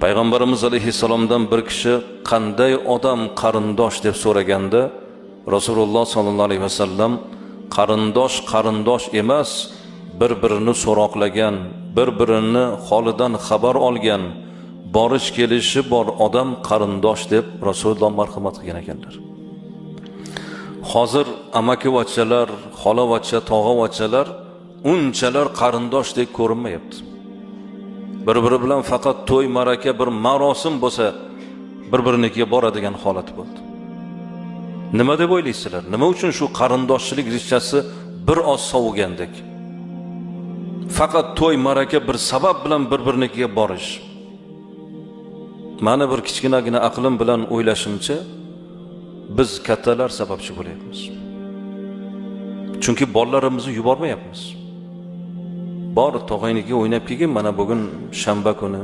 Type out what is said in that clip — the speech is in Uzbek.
Payg'ambarimiz alayhissalomdan bir kishi qanday odam qarindosh deb so'raganda, Rasululloh sollallohu alayhi vasallam qarindosh emas, bir-birini so'roqlagan, bir-birini holidan xabar olgan, borish kelishi bor odam qarindosh deb Rasululloh marhamat qilgan ekanlar. Hozir amakivachchalar, xolavachcha, tog'avachchalar unchalar qarindoshdek ko'rinmayapti. Bir-biri bilan faqat to'y, maraka, bir marosim bo'lsa bir-birinikiga boradigan holat bo'ldi. Nima deb o'ylaysizlar? Nima uchun shu qarindoshchilik rishasi bir oz sovugandek? Faqat to'y, maraka bir sabab bilan bir-birinikiga borish. Mana bir kichkinagina aqlim bilan o'ylashimcha, biz kattalar sababchi bo'lyapmiz. Chunki bolalarimizni yubormayapmiz. Bor tog'ayniga o'ynab kelgin, mana bugun shanba kuni